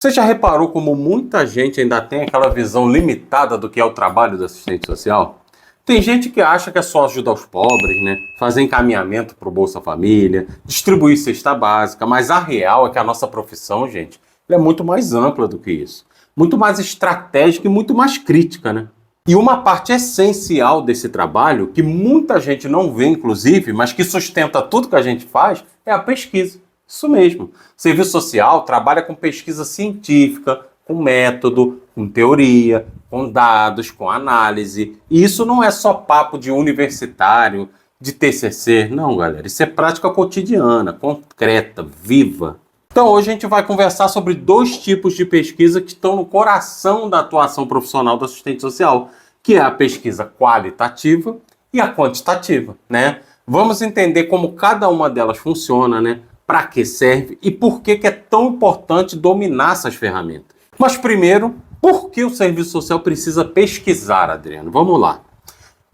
Você já reparou como muita gente ainda tem aquela visão limitada do que é o trabalho do assistente social? Tem gente que acha que é só ajudar os pobres, né? Fazer encaminhamento para o Bolsa Família, distribuir cesta básica, mas a real é que a nossa profissão, gente, ela é muito mais ampla do que isso. Muito mais estratégica e muito mais crítica, né? E uma parte essencial desse trabalho, que muita gente não vê, inclusive, mas que sustenta tudo que a gente faz, é a pesquisa. Isso mesmo. Serviço social trabalha com pesquisa científica, com método, com teoria, com dados, com análise. E isso não é só papo de universitário, de TCC. Não, galera. Isso é prática cotidiana, concreta, viva. Então hoje a gente vai conversar sobre dois tipos de pesquisa que estão no coração da atuação profissional do assistente social, que é a pesquisa qualitativa e a quantitativa, né? Vamos entender como cada uma delas funciona, né? Para que serve e por que é tão importante dominar essas ferramentas. Mas primeiro, por que o serviço social precisa pesquisar, Adriano? Vamos lá.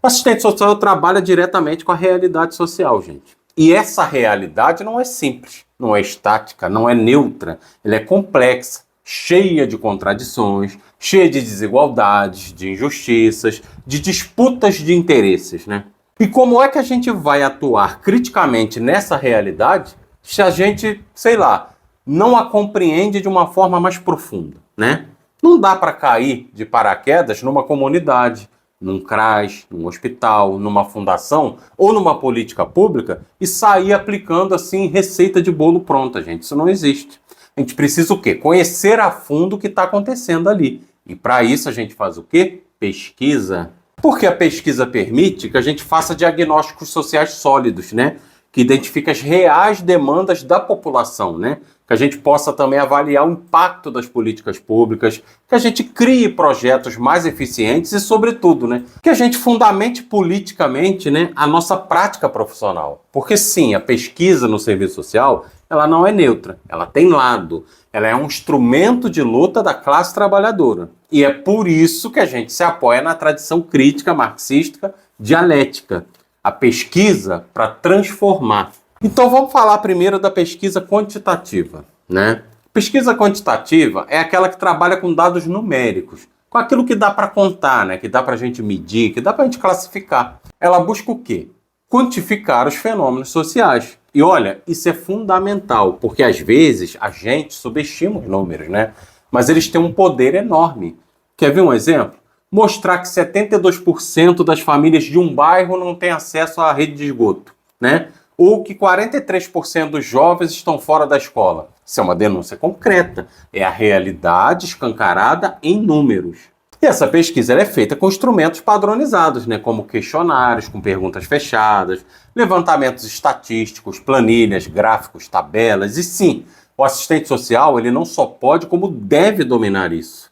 O assistente social trabalha diretamente com a realidade social, gente. E essa realidade não é simples, não é estática, não é neutra. Ela é complexa, cheia de contradições, cheia de desigualdades, de injustiças, de disputas de interesses, né? E como é que a gente vai atuar criticamente nessa realidade se a gente, sei lá, não a compreende de uma forma mais profunda, né? Não dá para cair de paraquedas numa comunidade, num CRAS, num hospital, numa fundação ou numa política pública e sair aplicando assim receita de bolo pronta, gente. Isso não existe. A gente precisa o quê? Conhecer a fundo o que está acontecendo ali. E para isso a gente faz o quê? Pesquisa. Porque a pesquisa permite que a gente faça diagnósticos sociais sólidos, né? Que identifique as reais demandas da população, né? Que a gente possa também avaliar o impacto das políticas públicas, que a gente crie projetos mais eficientes e, sobretudo, né, que a gente fundamente politicamente, né, a nossa prática profissional. Porque sim, a pesquisa no serviço social, ela não é neutra, ela tem lado, ela é um instrumento de luta da classe trabalhadora. E é por isso que a gente se apoia na tradição crítica marxista dialética. A pesquisa para transformar. Então vamos falar primeiro da pesquisa quantitativa, né? Pesquisa quantitativa é aquela que trabalha com dados numéricos, com aquilo que dá para contar, né? Que dá para a gente medir, que dá para a gente classificar. Ela busca o quê? Quantificar os fenômenos sociais. E olha, isso é fundamental, porque às vezes a gente subestima os números, né? Mas eles têm um poder enorme. Quer ver um exemplo? Mostrar que 72% das famílias de um bairro não têm acesso à rede de esgoto, né? Ou que 43% dos jovens estão fora da escola. Isso é uma denúncia concreta, é a realidade escancarada em números. E essa pesquisa ela é feita com instrumentos padronizados, né? Como questionários com perguntas fechadas, levantamentos estatísticos, planilhas, gráficos, tabelas. E sim, o assistente social ele não só pode, como deve dominar isso.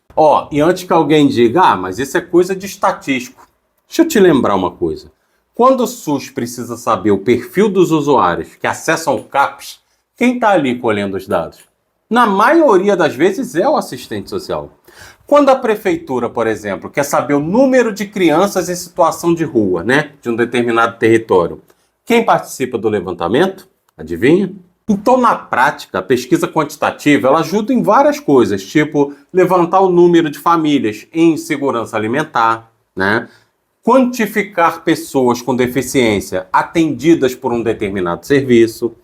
E antes que alguém diga, mas isso é coisa de estatístico. Deixa eu te lembrar uma coisa. Quando o SUS precisa saber o perfil dos usuários que acessam o CAPS, quem está ali colhendo os dados? Na maioria das vezes é o assistente social. Quando a prefeitura, por exemplo, quer saber o número de crianças em situação de rua, né, de um determinado território, quem participa do levantamento? Adivinha? Então, na prática, a pesquisa quantitativa ela ajuda em várias coisas, tipo levantar o número de famílias em insegurança alimentar, né? Quantificar pessoas com deficiência atendidas por um determinado serviço,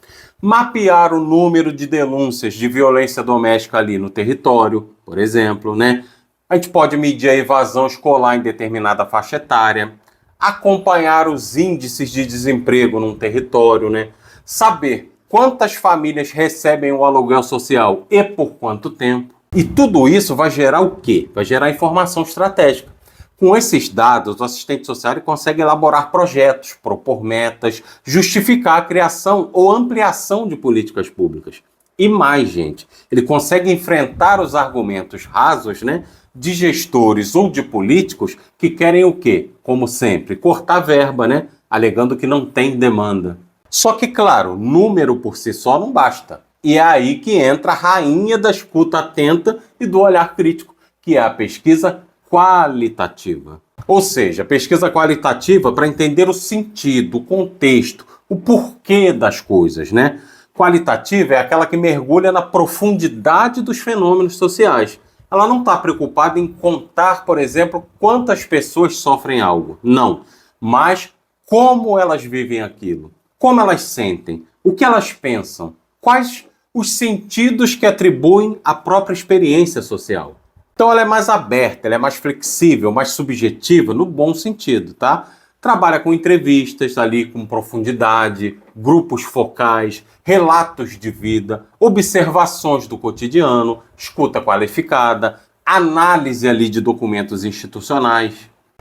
mapear o número de denúncias de violência doméstica ali no território, por exemplo, né? A gente pode medir a evasão escolar em determinada faixa etária, acompanhar os índices de desemprego num território, né? Saber quantas famílias recebem o aluguel social e por quanto tempo. E tudo isso vai gerar o quê? Vai gerar informação estratégica. Com esses dados, o assistente social consegue elaborar projetos, propor metas, justificar a criação ou ampliação de políticas públicas. E mais, gente, ele consegue enfrentar os argumentos rasos, né, de gestores ou de políticos que querem o quê? Como sempre, cortar verba, né, alegando que não tem demanda. Só que, claro, número por si só não basta. E é aí que entra a rainha da escuta atenta e do olhar crítico, que é a pesquisa qualitativa. Ou seja, pesquisa qualitativa para entender o sentido, o contexto, o porquê das coisas, né? Qualitativa é aquela que mergulha na profundidade dos fenômenos sociais. Ela não está preocupada em contar, por exemplo, quantas pessoas sofrem algo. Não. Mas como elas vivem aquilo, como elas sentem, o que elas pensam, quais os sentidos que atribuem à própria experiência social. Então ela é mais aberta, ela é mais flexível, mais subjetiva, no bom sentido, tá? Trabalha com entrevistas ali com profundidade, grupos focais, relatos de vida, observações do cotidiano, escuta qualificada, análise ali de documentos institucionais.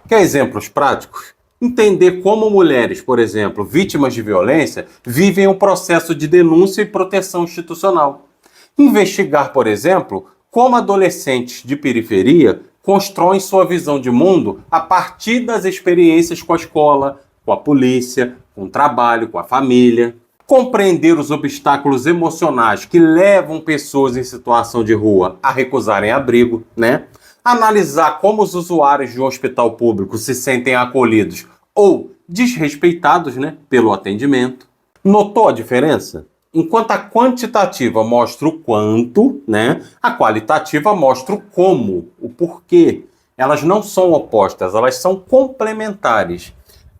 Quer exemplos práticos? Entender como mulheres, por exemplo, vítimas de violência, vivem o processo de denúncia e proteção institucional. Investigar, por exemplo, como adolescentes de periferia constroem sua visão de mundo a partir das experiências com a escola, com a polícia, com o trabalho, com a família. Compreender os obstáculos emocionais que levam pessoas em situação de rua a recusarem abrigo, né? Analisar como os usuários de um hospital público se sentem acolhidos ou desrespeitados, né, pelo atendimento. Notou a diferença? Enquanto a quantitativa mostra o quanto, né, a qualitativa mostra o como, o porquê. Elas não são opostas, elas são complementares.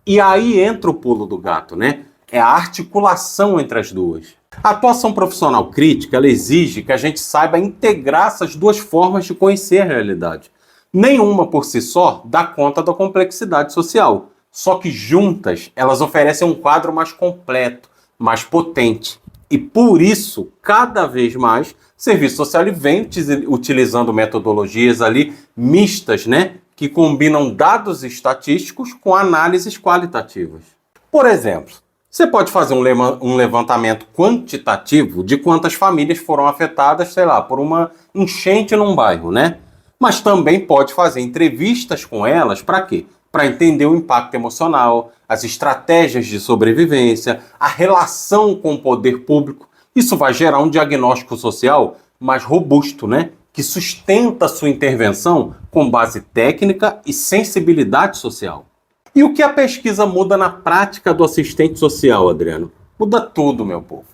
E aí entra o pulo do gato, né? É a articulação entre as duas. A atuação profissional crítica, ela exige que a gente saiba integrar essas duas formas de conhecer a realidade. Nenhuma por si só dá conta da complexidade social. Só que juntas, elas oferecem um quadro mais completo, mais potente. E por isso, cada vez mais, o serviço social vem utilizando metodologias ali mistas, né? Que combinam dados estatísticos com análises qualitativas. Por exemplo, você pode fazer um levantamento quantitativo de quantas famílias foram afetadas, sei lá, por uma enchente num bairro, né? Mas também pode fazer entrevistas com elas para quê? Para entender o impacto emocional, as estratégias de sobrevivência, a relação com o poder público. Isso vai gerar um diagnóstico social mais robusto, né? Que sustenta a sua intervenção com base técnica e sensibilidade social. E o que a pesquisa muda na prática do assistente social, Adriano? Muda tudo, meu povo.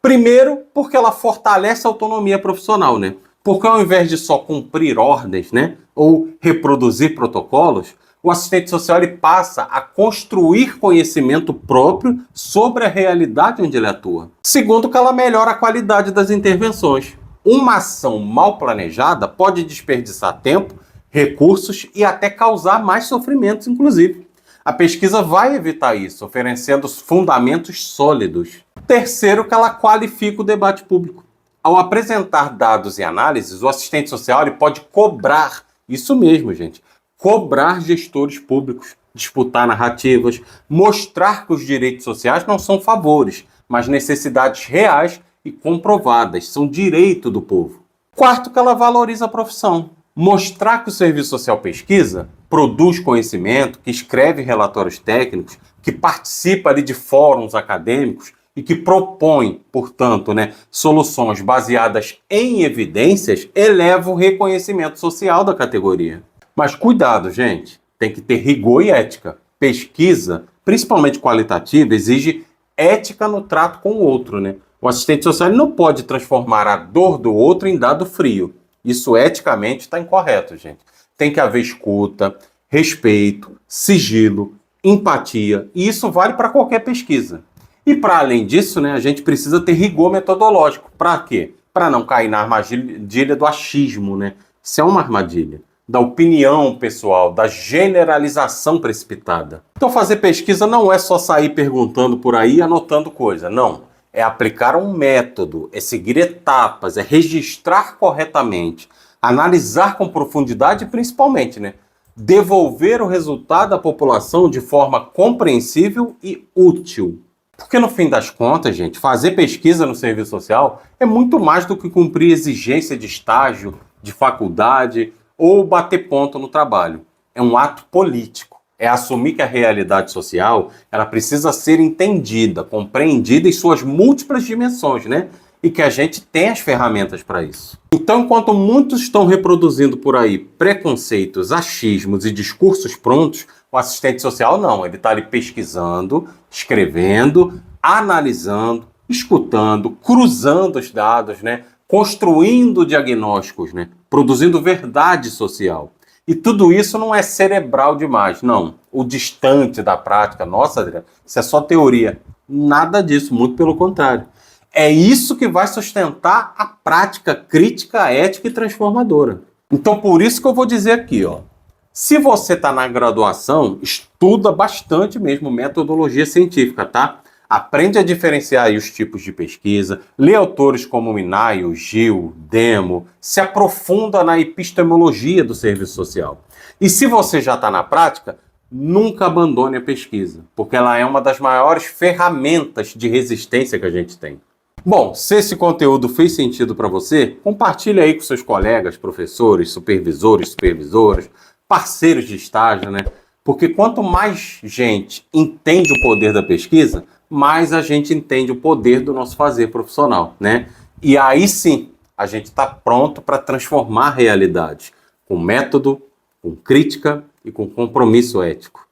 Primeiro, porque ela fortalece a autonomia profissional, né? Porque ao invés de só cumprir ordens, né, ou reproduzir protocolos, o assistente social ele passa a construir conhecimento próprio sobre a realidade onde ele atua. Segundo, que ela melhora a qualidade das intervenções. Uma ação mal planejada pode desperdiçar tempo, recursos e até causar mais sofrimentos, inclusive. A pesquisa vai evitar isso, oferecendo fundamentos sólidos. Terceiro, que ela qualifica o debate público. Ao apresentar dados e análises, o assistente social ele pode cobrar, isso mesmo, gente, cobrar gestores públicos, disputar narrativas, mostrar que os direitos sociais não são favores, mas necessidades reais e comprovadas, são direito do povo. Quarto, que ela valoriza a profissão. Mostrar que o serviço social pesquisa, produz conhecimento, que escreve relatórios técnicos, que participa ali de fóruns acadêmicos e que propõe, portanto, né, soluções baseadas em evidências, eleva o reconhecimento social da categoria. Mas cuidado, gente, tem que ter rigor e ética. Pesquisa, principalmente qualitativa, exige ética no trato com o outro, né? O assistente social não pode transformar a dor do outro em dado frio. Isso eticamente está incorreto, gente. Tem que haver escuta, respeito, sigilo, empatia, e isso vale para qualquer pesquisa. E para além disso, né, a gente precisa ter rigor metodológico. Para quê? Para não cair na armadilha do achismo, né? Isso é uma armadilha. Da opinião pessoal, da generalização precipitada. Então fazer pesquisa não é só sair perguntando por aí e anotando coisa, não. É aplicar um método, é seguir etapas, é registrar corretamente, analisar com profundidade e principalmente, né, devolver o resultado à população de forma compreensível e útil. Porque no fim das contas, gente, fazer pesquisa no serviço social é muito mais do que cumprir exigência de estágio, de faculdade ou bater ponto no trabalho. É um ato político. É assumir que a realidade social ela precisa ser entendida, compreendida em suas múltiplas dimensões, né? E que a gente tem as ferramentas para isso. Então, enquanto muitos estão reproduzindo por aí preconceitos, achismos e discursos prontos, o assistente social não. Ele está ali pesquisando, escrevendo, analisando, escutando, cruzando os dados, né? Construindo diagnósticos, né? Produzindo verdade social. E tudo isso não é cerebral demais, não. O distante da prática, nossa, Adriano, isso é só teoria. Nada disso, muito pelo contrário. É isso que vai sustentar a prática crítica, ética e transformadora. Então, por isso que eu vou dizer aqui, ó. Se você está na graduação, estuda bastante mesmo metodologia científica, tá? Aprende a diferenciar aí os tipos de pesquisa, lê autores como Minayo, Gil, Demo, se aprofunda na epistemologia do serviço social. E se você já está na prática, nunca abandone a pesquisa, porque ela é uma das maiores ferramentas de resistência que a gente tem. Bom, se esse conteúdo fez sentido para você, compartilhe aí com seus colegas, professores, supervisores, supervisoras, parceiros de estágio, né? Porque quanto mais gente entende o poder da pesquisa, mais a gente entende o poder do nosso fazer profissional, né? E aí sim, a gente está pronto para transformar a realidade com método, com crítica e com compromisso ético.